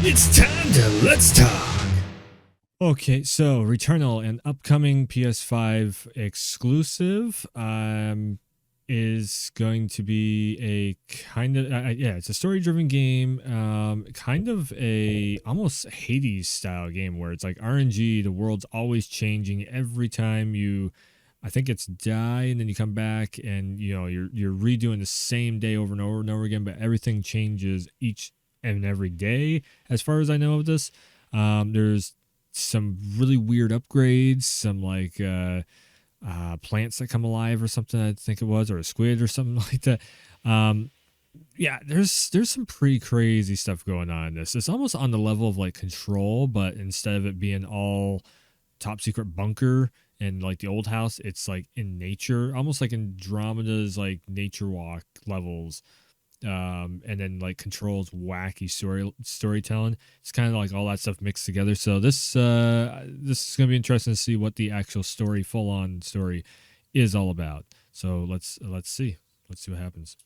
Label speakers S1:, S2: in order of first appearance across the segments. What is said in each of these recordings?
S1: It's time to Let's Talk. Okay, so Returnal, an upcoming PS5 exclusive, is going to be a kind of yeah, it's a story-driven game, kind of a almost Hades style game where it's like RNG. The world's always changing every time you, I think it's die, and then you come back, and you're redoing the same day over and over and over again, but everything changes each and every day. As far as I know of this, there's some really weird upgrades, some like plants that come alive or something, I think it was, or a squid or something like that. Yeah, there's some pretty crazy stuff going on in this. It's almost on the level of like Control, but instead of it being all top secret bunker and like the old house, it's like in nature, almost like Andromeda's like nature walk levels. And then like Control's wacky storytelling. It's kind of like all that stuff mixed together. So this is gonna be interesting to see what the actual story, full on story, is all about. So let's see what happens.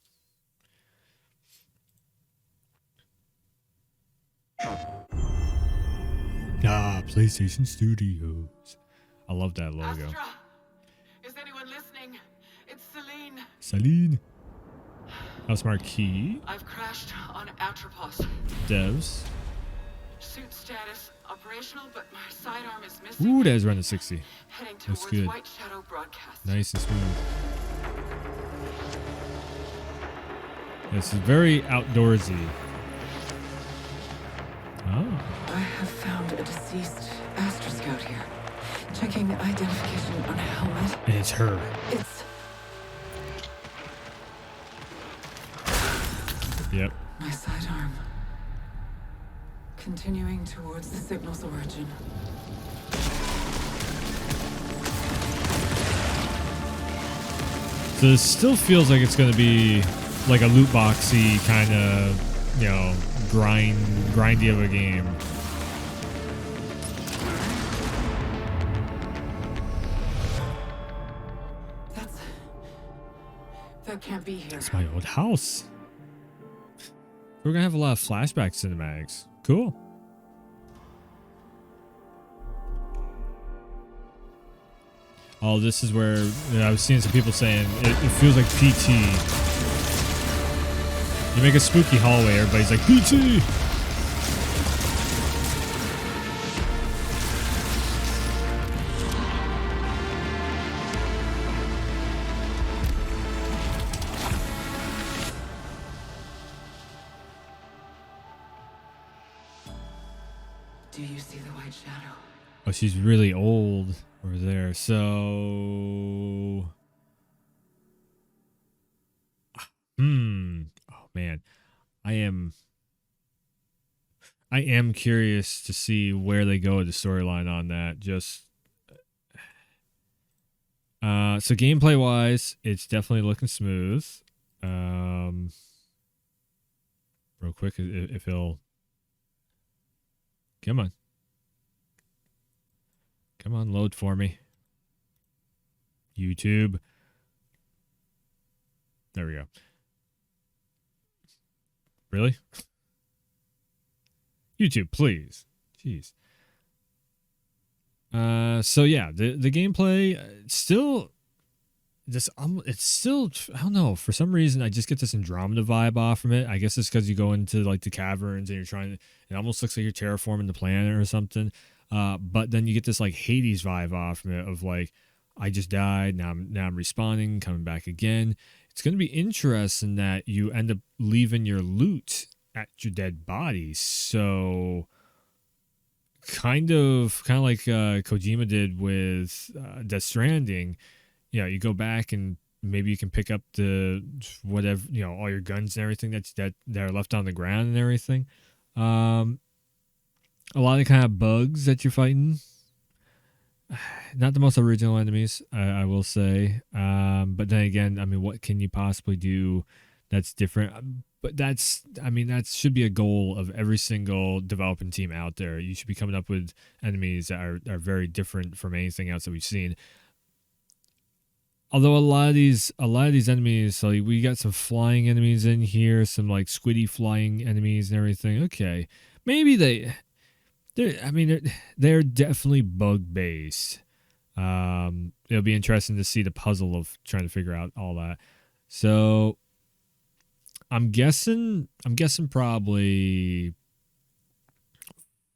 S1: PlayStation Studios. I love that logo.
S2: Astra, is anyone listening? It's Celine.
S1: Celine. House Marquee.
S2: I've crashed on Atropos.
S1: Devs.
S2: Suit status operational, but my sidearm is missing.
S1: Ooh, that's running 60.
S2: Heading
S1: Looks
S2: towards
S1: good.
S2: White Shadow broadcast.
S1: Nice and smooth. This is very outdoorsy. Oh.
S2: I have found a deceased Astra Scout here. Checking identification on a helmet.
S1: And it's her.
S2: It's
S1: Yep.
S2: my sidearm. Continuing towards the signal's origin.
S1: So this still feels like it's going to be like a loot boxy kind of, grindy of a game.
S2: That can't be here.
S1: It's my old house. We're going to have a lot of flashback cinematics. Cool. Oh, this is where I was seeing some people saying it feels like PT. You make a spooky hallway, everybody's like, PT!
S2: Do you see the White Shadow?
S1: Oh, she's really old over there. So, oh man, I am curious to see where they go with the storyline on that. Just, so gameplay wise, it's definitely looking smooth. Real quick, if it'll, come on. Come on, load for me. YouTube. There we go. Really? YouTube, please. Jeez. So yeah, the gameplay still this it's still, I don't know, for some reason I just get this Andromeda vibe off from it. I guess it's because you go into like the caverns and you're trying to, it almost looks like you're terraforming the planet or something. But then you get this like Hades vibe off from it of like, I just died, now I'm respawning, coming back again. It's going to be interesting that you end up leaving your loot at your dead body. So kind of like Kojima did with Death Stranding. You go back and maybe you can pick up the whatever, all your guns and everything that are left on the ground and everything. A lot of kind of bugs that you're fighting. Not the most original enemies, I will say. But then again, I mean, what can you possibly do that's different? But that should be a goal of every single developing team out there. You should be coming up with enemies that are very different from anything else that we've seen. Although a lot of these enemies, so we got some flying enemies in here, some like squiddy flying enemies and everything. Okay, maybe they're definitely bug based. It'll be interesting to see the puzzle of trying to figure out all that. So I'm guessing probably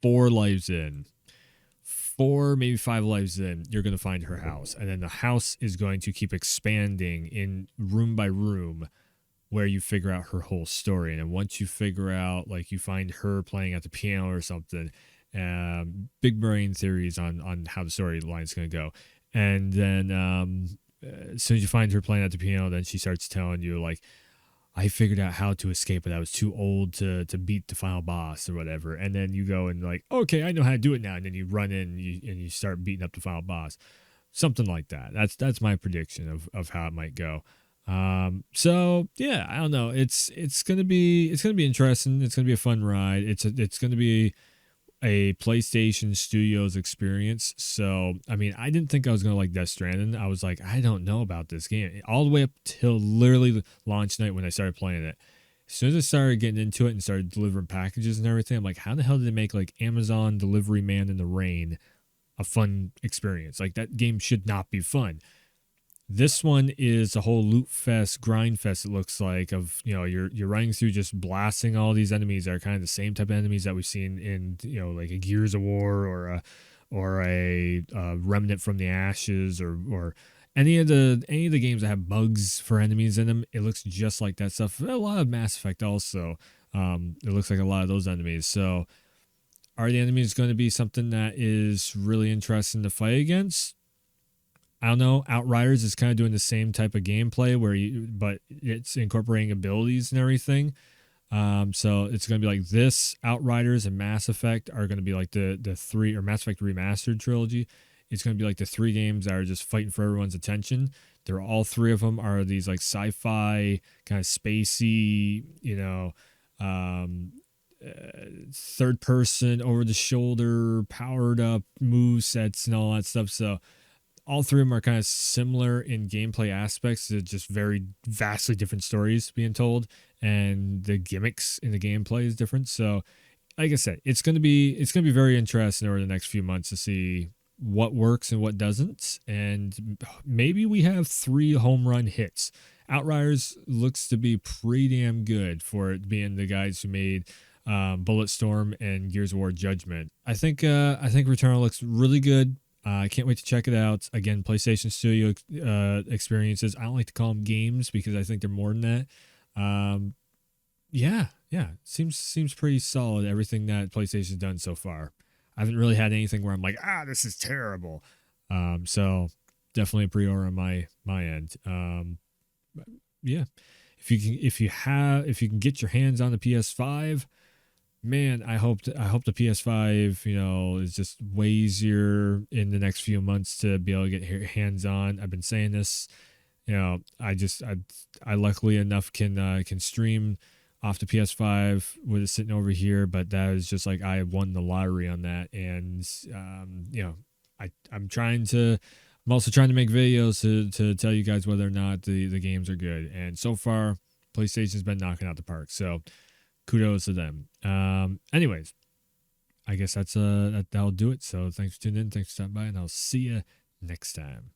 S1: 4 lives in, 4 maybe 5 lives in, you're gonna find her house, and then the house is going to keep expanding in room by room where you figure out her whole story. And then once you figure out, like, you find her playing at the piano or something, big brain theories on how the storyline is going to go. And then as soon as you find her playing at the piano, then she starts telling you, like, I figured out how to escape, but I was too old to beat the final boss or whatever. And then you go and, like, okay, I know how to do it now. And then you run in and you start beating up the final boss, something like that. That's my prediction of how it might go. So yeah, I don't know. It's gonna be interesting. It's gonna be a fun ride. It's gonna be a PlayStation Studios experience. So I mean, I didn't think I was gonna like Death Stranding. I was like, I don't know about this game all the way up till literally launch night when I started playing it. As soon as I started getting into it and started delivering packages and everything, I'm like, how the hell did they make like Amazon Delivery Man in the Rain a fun experience? Like, that game should not be fun. This one is a whole loot fest, grind fest. It looks like, of, you're running through just blasting all these enemies that are kind of the same type of enemies that we've seen in, like a Gears of War or a Remnant from the Ashes, or any of the games that have bugs for enemies in them. It looks just like that stuff. A lot of Mass Effect also. It looks like a lot of those enemies. So are the enemies going to be something that is really interesting to fight against? I don't know. Outriders is kind of doing the same type of gameplay but it's incorporating abilities and everything. So it's going to be like this. Outriders and Mass Effect are going to be like the three, or Mass Effect Remastered trilogy. It's going to be like the 3 games that are just fighting for everyone's attention. They're all 3 of them are these like sci-fi kind of spacey, third person, over the shoulder, powered up move sets and all that stuff. So all 3 of them are kind of similar in gameplay aspects. They're just very vastly different stories being told, and the gimmicks in the gameplay is different. So, like I said, it's gonna be very interesting over the next few months to see what works and what doesn't, and maybe we have 3 home run hits. Outriders looks to be pretty damn good for it being the guys who made Bulletstorm and Gears of War Judgment. I think Returnal looks really good. I can't wait to check it out. Again, PlayStation Studio experiences. I don't like to call them games because I think they're more than that. Um, yeah, yeah, seems pretty solid. Everything that PlayStation's done so far. I haven't really had anything where I'm like, this is terrible. So definitely a pre-order on my end. Yeah, if you can get your hands on the PS5, man, I hope the PS5, is just way easier in the next few months to be able to get hands on. I've been saying this, I luckily enough can stream off the PS5 with it sitting over here, but that is just like I won the lottery on that. And I'm also trying to make videos to tell you guys whether or not the games are good. And so far, PlayStation's been knocking out the park. So kudos to them. Anyways, I guess that'll do it. So thanks for tuning in. Thanks for stopping by, and I'll see you next time.